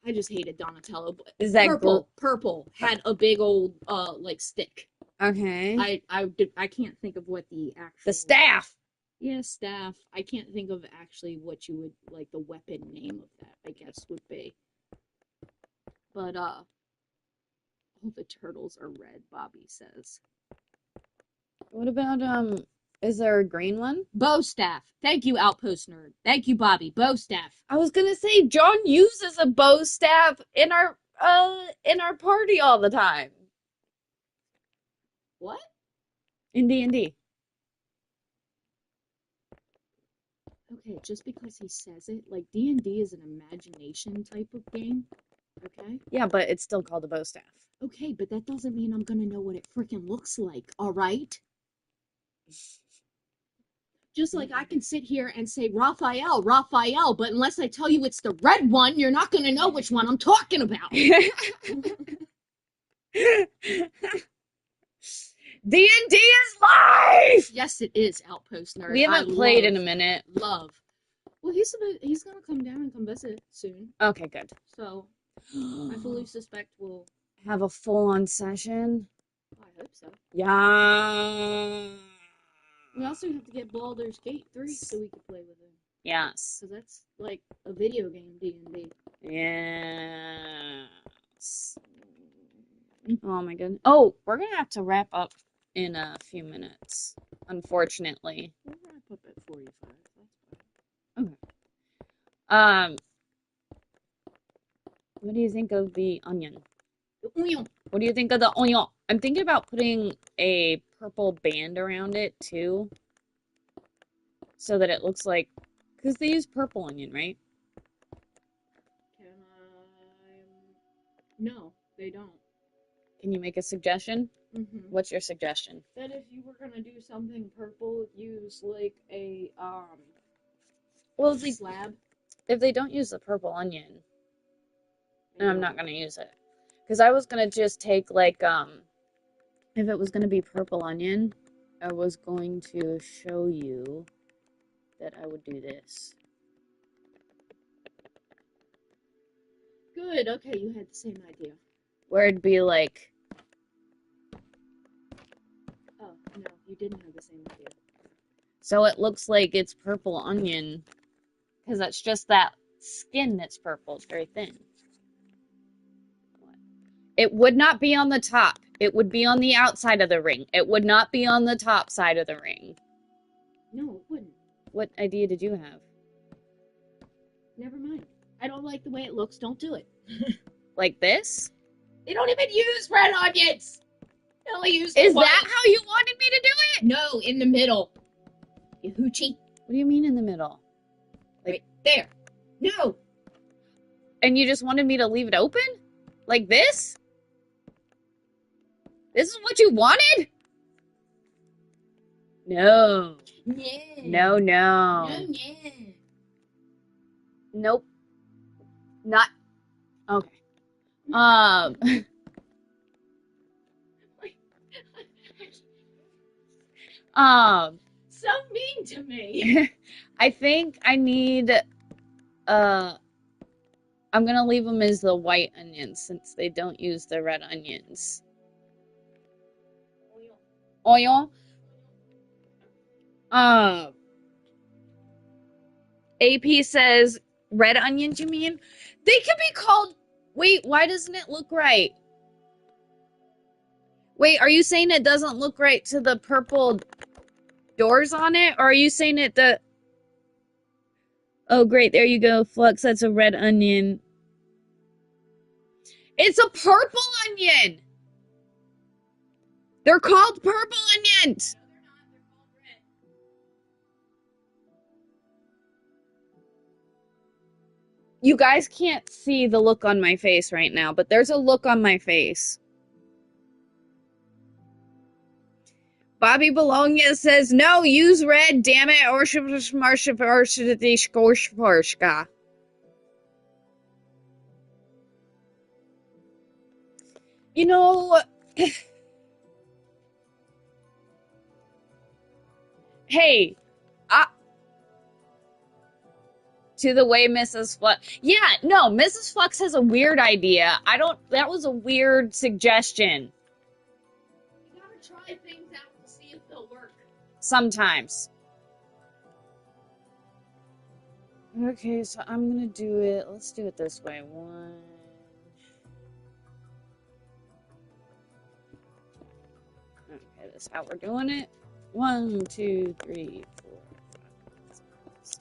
I just hated Donatello. But is that purple had a big old, like, stick. Okay. I can't think of what the actual... The staff! Yeah, staff. I can't think of actually what you would, like, the weapon name of that, I guess, would be. But, all the turtles are red, Bobby says. What about, is there a green one? Bow staff. Thank you, Outpost Nerd. Thank you, Bobby. Bow staff. I was gonna say, John uses a bow staff in our party all the time. What? In D&D. Okay, just because he says it, like, D&D is an imagination type of game, okay? Yeah, but it's still called a bow staff. Okay, but that doesn't mean I'm gonna know what it freaking looks like, alright? Just like I can sit here and say Raphael, but unless I tell you it's the red one, you're not gonna know which one I'm talking about. D&D is live! Yes, it is, Outpost Nerd. We haven't played in a minute. Love. Well, he's gonna come down and come visit soon. Okay, good. So, I fully suspect we'll... have a full-on session. I hope so. Yeah. We also have to get Baldur's Gate 3 so we can play with it. Yes. Because that's like a video game D&D. Yes. Oh my goodness. Oh, we're gonna have to wrap up in a few minutes, unfortunately. We'll wrap up at 45. That's Okay. Um, what do you think of the onion? fine. What do you think of the onion? I'm thinking about putting a purple band around it too, so that it looks like, because they use purple onion, right? Can I? No, they don't. Can you make a suggestion? Mm-hmm. What's your suggestion? That if you were gonna do something purple, use like a Well, slab. if they don't use the purple onion, then I'm not Yeah. gonna use it. Because I was gonna just take like if it was gonna be purple onion, I was going to show you that I would do this. Good. Okay, you had the same idea. Where it'd be like, Oh no, you didn't have the same idea. so it looks like it's purple onion, because that's just that skin that's purple. It's very thin. It would not be on the top. It would be on the outside of the ring. It would not be on the top side of the ring. No, it wouldn't. What idea did you have? Never mind. I don't like the way it looks. Don't do it. Like this? They don't even use red onions. They only use. Is white. that how you wanted me to do it? No, in the middle. You hoochie. What do you mean in the middle? Right there. No. And you just wanted me to leave it open? Like this? This is what you wanted? No. Yeah. No, no. No, yeah. Nope. Not. Okay. So mean to me. I think I need, I'm gonna leave them as the white onions since they don't use the red onions. Oil. AP says, red onions, you mean? They could be called, wait, why doesn't it look right? Wait, are you saying it doesn't look right to the purple doors on it? Or are you saying it the... Oh, great, there you go, Flux, that's a red onion. It's a purple onion! They're called purple onions! No, they're not. They're called red. You guys can't see the look on my face right now, but there's a look on my face. Bobby Bologna says, no, use red, damn it, or you know, hey, to the way Mrs. Flux, yeah, no, Mrs. Flux has a weird idea. That was a weird suggestion. You gotta try things out to see if they'll work. Sometimes. Okay, so I'm gonna do it. Let's do it this way. One. Okay, that's how we're doing it. 1, 2, 3, 4, 5, 6.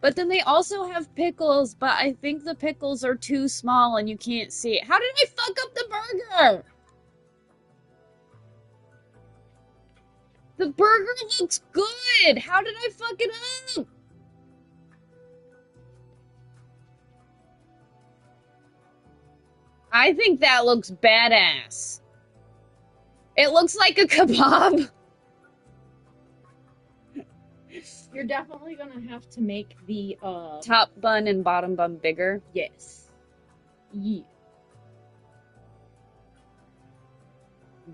But then they also have pickles, but I think the pickles are too small and you can't see it. How did I fuck up the burger? The burger looks good. How did I fuck it up? I think that looks badass. It looks like a kebab. You're definitely gonna have to make the Top bun and bottom bun bigger. Yes. Yeah.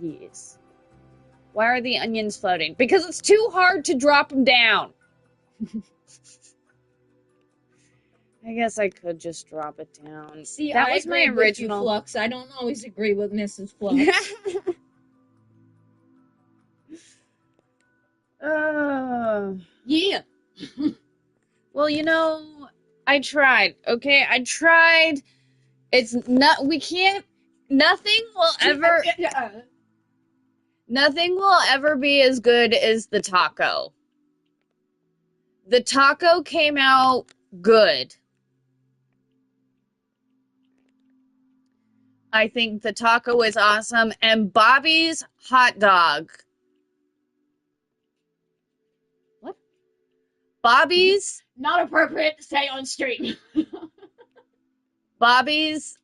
Yes. Why are the onions floating? Because it's too hard to drop them down. I guess I could just drop it down. See, that I was my agree with you, original Flux. I don't always agree with Mrs. Flux. Uh, Yeah. well, I tried, okay? I tried. It's not, we can't, nothing will ever, nothing will ever be as good as the taco. The taco came out good. I think the taco is awesome. And Bobby's hot dog. What? Bobby's, Not appropriate to say on stream. Bobby's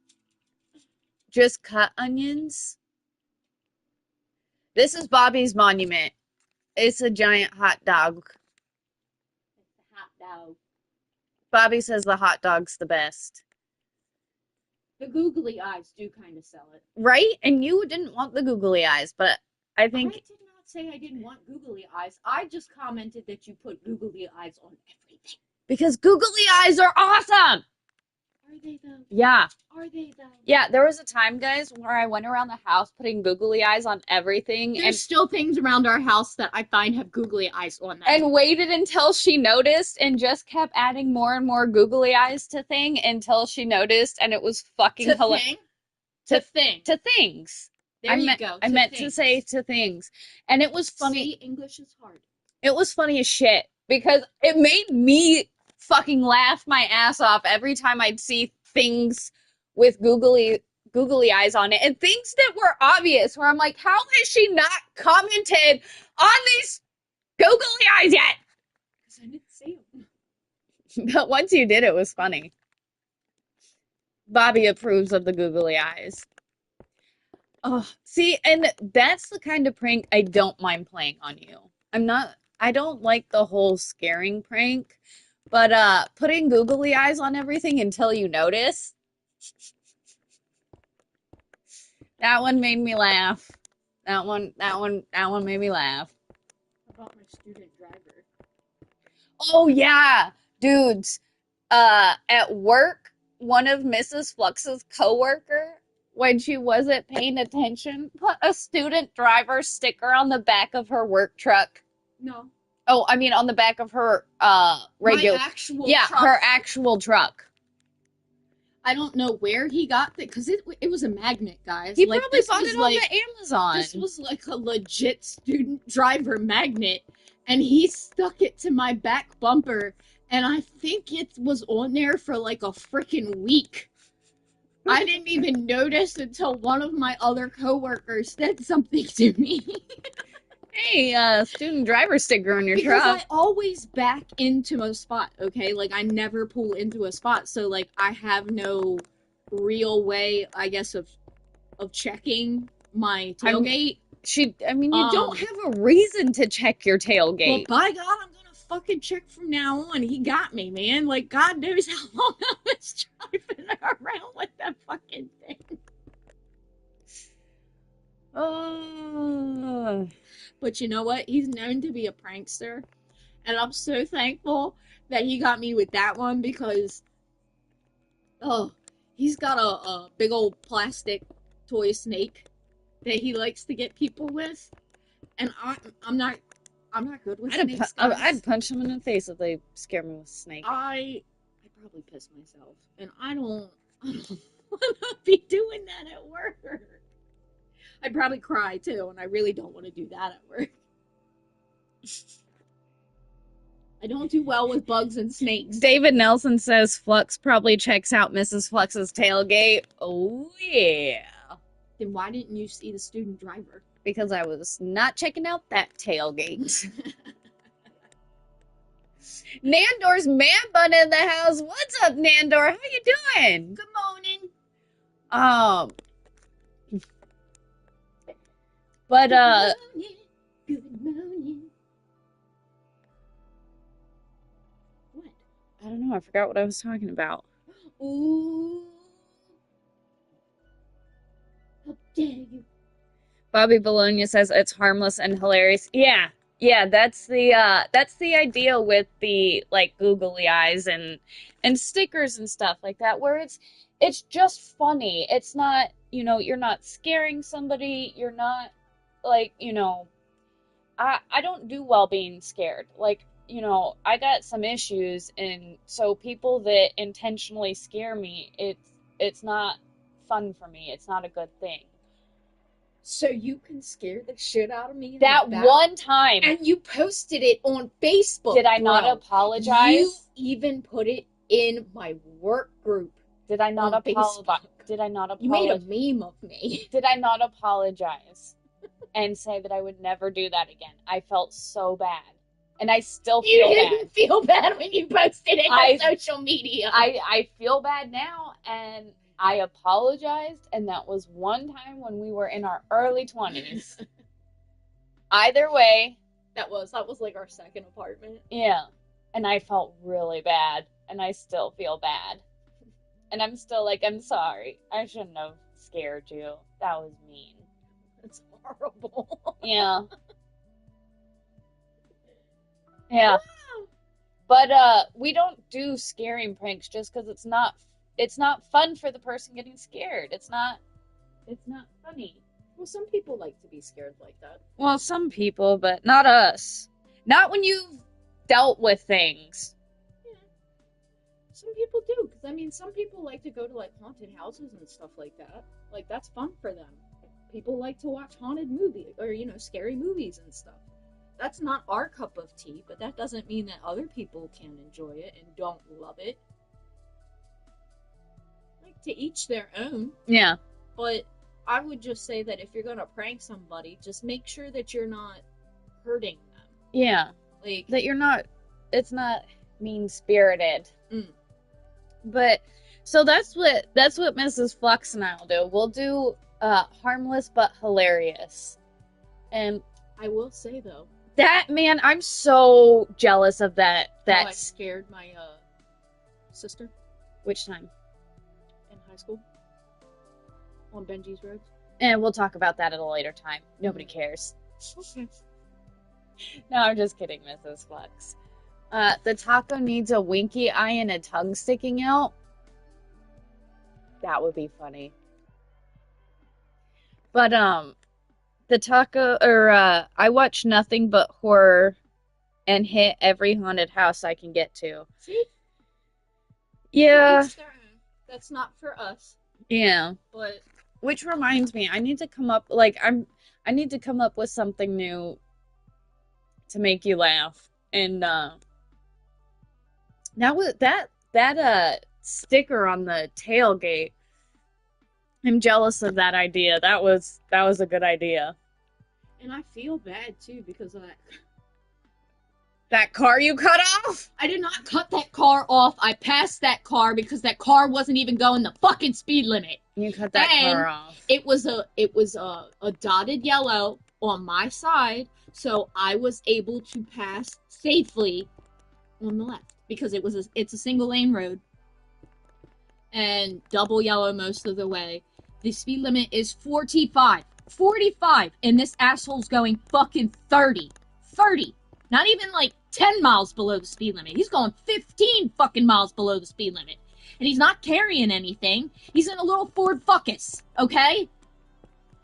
just cut onions. This is Bobby's monument. It's a giant hot dog. It's a hot dog. Bobby says the hot dog's the best. The googly eyes do kind of sell it. Right? And you didn't want the googly eyes, but I think I did not say I didn't want googly eyes. I just commented that you put googly eyes on everything. because googly eyes are awesome. Are they though? Yeah. Are they though? Yeah, there was a time, guys, where I went around the house putting googly eyes on everything There's still things around our house that I find have googly eyes on them. and waited until she noticed and just kept adding more and more googly eyes to thing until she noticed, and it was fucking hilarious. To things. There you go. I meant to say to things. And it was funny. See, English is hard. It was funny as shit because it made me fucking laugh my ass off every time I'd see things with googly eyes on it and things that were obvious where I'm like, how has she not commented on these googly eyes yet? Because I didn't see them. But once you did, it was funny. Bobby approves of the googly eyes. Oh, see, and that's the kind of prank I don't mind playing on you. I don't like the whole scaring prank, but putting googly eyes on everything until you notice, that one made me laugh. That one made me laugh. About my student driver. Oh yeah, dudes. At work, one of Mrs. Flux's coworker, when she wasn't paying attention, put a student driver sticker on the back of her work truck. No. Oh, I mean on the back of her regular. My actual yeah, truck. her actual truck. I don't know where he got that because it was a magnet, guys. He like, probably bought it on the Amazon. This was like a legit student driver magnet, and he stuck it to my back bumper, and I think it was on there for like a freaking week. I didn't even notice until one of my other coworkers said something to me. Hey, student driver sticker on your because truck. I always back into a spot, okay? Like, I never pull into a spot, so, like, I have no real way, I guess, of checking my tailgate. You don't have a reason to check your tailgate. Well, by God, I'm gonna fucking check from now on. He got me, man. Like, God knows how long I was driving around with that fucking thing. Oh. But you know what? He's known to be a prankster. And I'm so thankful that he got me with that one because, he's got a big old plastic toy snake that he likes to get people with. And I'm not good with snakes, guys. I'd punch him in the face if they scare me with a snake. I'd probably piss myself. And I don't want to be doing that at work. I'd probably cry too, and I really don't want to do that at work. I don't do well with bugs and snakes. David Nelson says Flux probably checks out Mrs. Flux's tailgate. Oh, yeah. Then why didn't you see the student driver? Because I was not checking out that tailgate. Nandor's man bun in the house. What's up, Nandor? How you doing? Good morning. But, Good morning. What? I don't know. I forgot what I was talking about. Ooh. How dare you? Bobby Bologna says it's harmless and hilarious. Yeah, that's the idea with the like googly eyes and stickers and stuff like that, where it's just funny. It's not, you're not scaring somebody. You're not like, I don't do well being scared. Like, I got some issues, and so people that intentionally scare me, it's not fun for me. It's not a good thing. So you can scare the shit out of me in That the back? one time, And you posted it on Facebook. did I not bro. apologize? You even put it in my work group. Did I not on apologize? Facebook. Did I not You made a apologize? meme of me. Did I not apologize and say that I would never do that again? I felt so bad. And I still You feel didn't bad. feel bad when you posted it on social media. I feel bad now, and I apologized, and that was one time when we were in our early 20s. Either way, that was like our second apartment. yeah. And I felt really bad, and I still feel bad. And I'm still like, I'm sorry. I shouldn't have scared you. That was mean. It's horrible. Yeah. Yeah. But we don't do scaring pranks just because it's not fun for the person getting scared. It's not funny. Well, some people like to be scared like that. Well, some people, but not us. Not when you've dealt with things. Yeah. Some people do, because I mean, some people like to go to like haunted houses and stuff like that. Like, that's fun for them. People like to watch haunted movies or, scary movies and stuff. That's not our cup of tea, but that doesn't mean that other people can enjoy it and don't love it. Like, to each their own. Yeah. But I would just say that if you're going to prank somebody, just make sure that you're not hurting them. Yeah. Like, that it's not mean-spirited. Mm. But, so that's what Mrs. Flux and I'll do. We'll do harmless but hilarious. And I will say, though, that, man, I'm so jealous of that. I scared my sister. Which time? In high school. On Benji's Road. And we'll talk about that at a later time. Nobody cares. Okay. No, I'm just kidding, Mrs. Flux. The taco needs a winky eye and a tongue sticking out. That would be funny. But, the taco, I watch nothing but horror and hit every haunted house I can get to. See? Yeah. That's not for us. Yeah. But. Which reminds me, I need to come up, I need to come up with something new to make you laugh. And, that sticker on the tailgate, I'm jealous of that idea. That was a good idea. And I feel bad too because of that. That car you cut off? I did not cut that car off. I passed that car because that car wasn't even going the fucking speed limit. You cut that car off. It was a dotted yellow on my side, so I was able to pass safely on the left because it's a single lane road and double yellow most of the way. The speed limit is 45, and this asshole's going fucking 30. Not even like 10 miles below the speed limit. He's going 15 fucking miles below the speed limit. And he's not carrying anything. He's in a little Ford Focus, okay?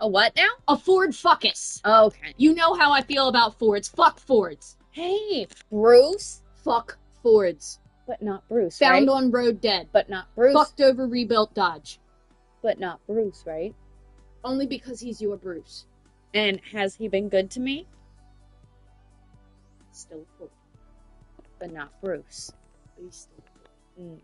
A what now? A Ford Focus. Oh, okay. You know how I feel about Fords. Fuck Fords. Hey, Bruce? Fuck Fords. But not Bruce, Found right? on road dead. But not Bruce. Fucked over rebuilt Dodge. But not Bruce, right? Only because he's your Bruce. And has he been good to me? Still Ford. But not Bruce. But he's still Ford.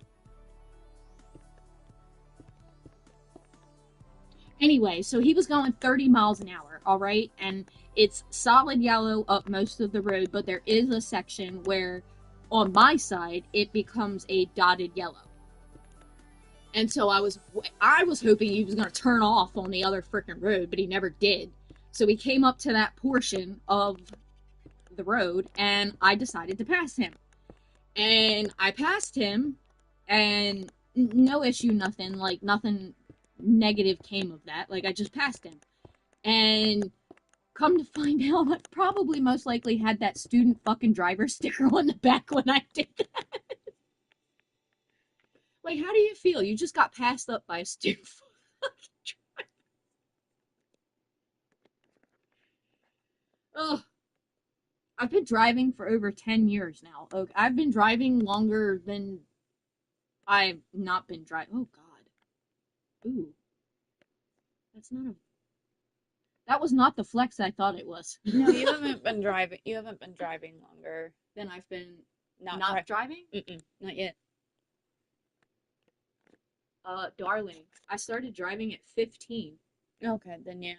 Anyway, so he was going 30 miles an hour, all right? And it's solid yellow up most of the road, but there is a section where, on my side, it becomes a dotted yellow. And so I was hoping he was going to turn off on the other freaking road, but he never did. So we came up to that portion of the road, and I decided to pass him. And I passed him, and no issue, nothing negative came of that. Like, I just passed him. And come to find out, I probably most likely had that student fucking driver sticker on the back when I did that. Like, how do you feel? You just got passed up by a student fucking driver. Oh. I've been driving for over 10 years now. Okay, I've been driving longer than I've not been driving. Oh God. Ooh, that's not a. That was not the flex I thought it was. No, you haven't been driving. You haven't been driving longer. Then I've been Not not driving. not yet. Darling, I started driving at 15. Okay, then yeah.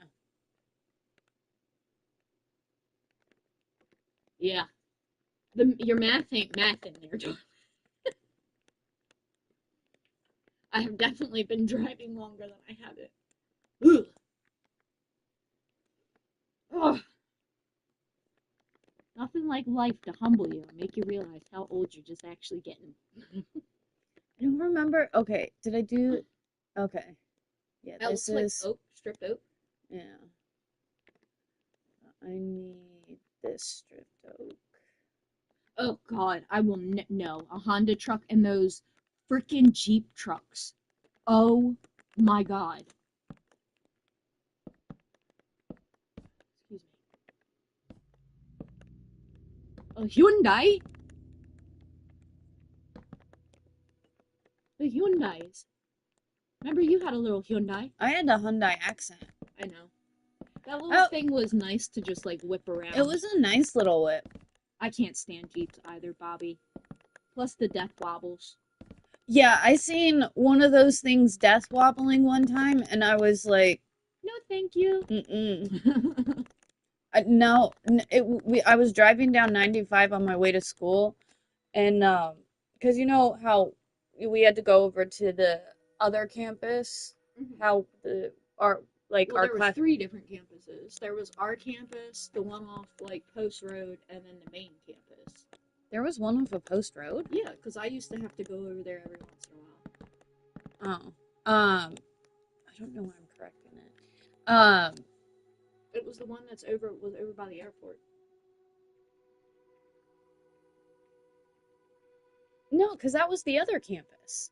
Yeah. Your math ain't math in there, darling. I have definitely been driving longer than I have it. Ugh. Ugh. Nothing like life to humble you and make you realize how old you're just actually getting. I don't remember. Okay, did I do? Okay, yeah. That This looks like is oak, stripped oak. yeah. I need this stripped oak. Oh God, I will no a Honda truck and those freaking Jeep trucks. Oh my God. Excuse me. A Hyundai. The Hyundais. Remember you had a little Hyundai? I had a Hyundai Accent. I know. That little Oh, thing was nice to just like whip around. it was a nice little whip. I can't stand Jeeps either, Bobby. Plus the death wobbles. Yeah, I seen one of those things death wobbling one time, and I was like, No, thank you. mm-mm. No, I was driving down 95 on my way to school, and because you know how we had to go over to the other campus, how Well, our there was class. 3 different campuses. There was our campus, the one off like Post Road, and then the main campus. There was one off of Post Road. Yeah, because I used to have to go over there every once in a while. Oh, I don't know why I'm correcting it. It was the one was over by the airport. No, because that was the other campus.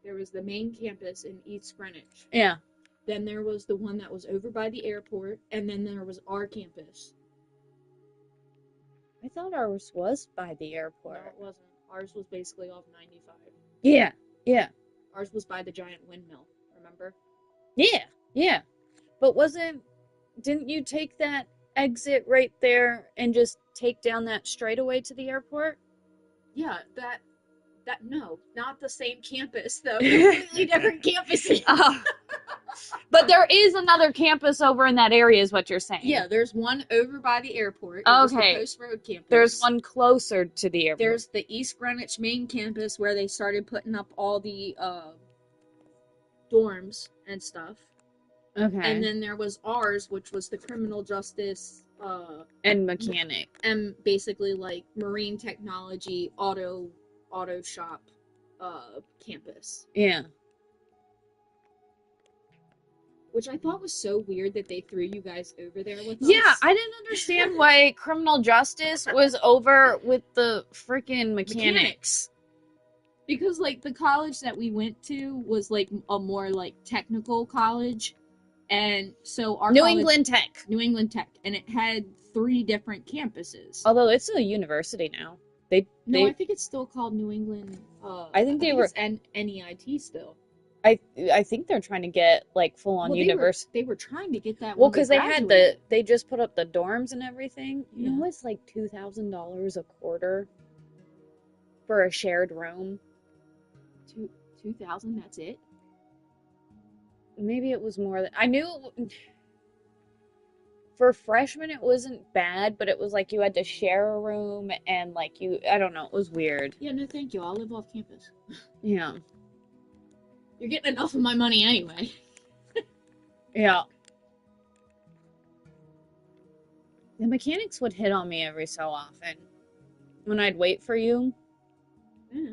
There was the main campus in East Greenwich. Yeah. Then there was the one that was over by the airport, and then there was our campus. I thought ours was by the No, airport. it wasn't. Ours was basically off 95. Yeah, yeah. Ours was by the giant windmill, remember? Yeah. But didn't you take that exit right there and just take down that straightaway to the airport? Yeah, no, not the same campus, though. Completely different campuses. But there is another campus over in that area, is what you're saying. Yeah, there's one over by the airport. It was the Okay. Post Road campus. There's one closer to the airport. There's the East Greenwich main campus where they started putting up all the dorms and stuff. Okay. And then there was ours, which was the criminal justice and mechanic. And basically like marine technology auto shop campus. Yeah. Which I thought was so weird that they threw you guys over there with us. Yeah, I didn't understand why criminal justice was over with the freaking mechanics. Because like the college that we went to was like a more like technical college, and so our New England Tech, and it had 3 different campuses. Although it's a university now. I think it's still called New England. I think it's NEIT still. I think they're trying to get like full on university. They were trying to get that. Well, because they just put up the dorms and everything. Yeah. You know, it's like $2,000 a quarter for a shared room. 2,000. That's it. Maybe it was more than I knew. For freshmen, it wasn't bad, but it was like you had to share a room and like I don't know, it was weird. Yeah, no, thank you. I'll live off campus. Yeah. You're getting enough of my money anyway. Yeah. The mechanics would hit on me every so often when I'd wait for you. Yeah.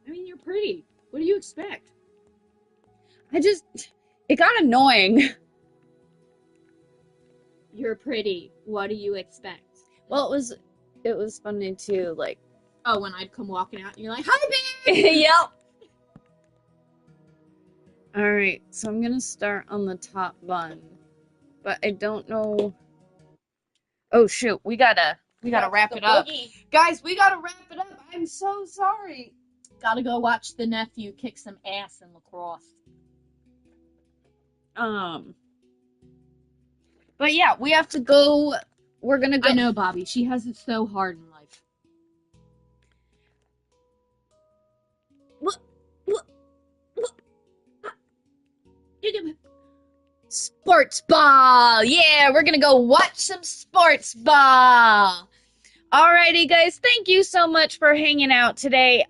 I mean, you're pretty. What do you expect? It got annoying. You're pretty. What do you expect? Well, it was funny too, like. Oh, when I'd come walking out and you're like, hi, babe! Yep. Alright, so I'm gonna start on the top bun. But I don't know. Oh shoot, we gotta That's wrap the it up. boogie. Guys, we gotta wrap it up. I'm so sorry. Gotta go watch the nephew kick some ass in lacrosse. But yeah, we have to go. We're gonna go. I know, Bobby. She has it so hard in life. What? Sports ball. Yeah, we're gonna go watch some sports ball. Alrighty, guys. Thank you so much for hanging out today.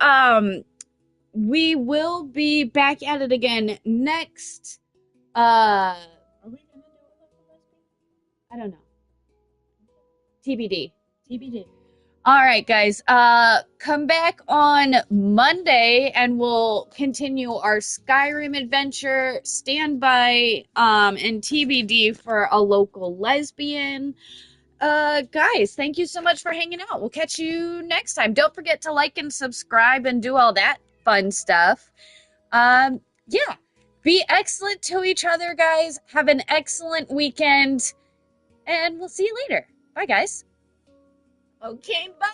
We will be back at it again next. Are we gonna do it with the lesbian? I don't know. TBD. TBD. All right, guys. Come back on Monday and we'll continue our Skyrim adventure. Stand by and TBD for a local lesbian. Guys, thank you so much for hanging out. We'll catch you next time. Don't forget to like and subscribe and do all that fun stuff. Yeah. Be excellent to each other, guys. Have an excellent weekend. And we'll see you later. Bye, guys. Okay, bye.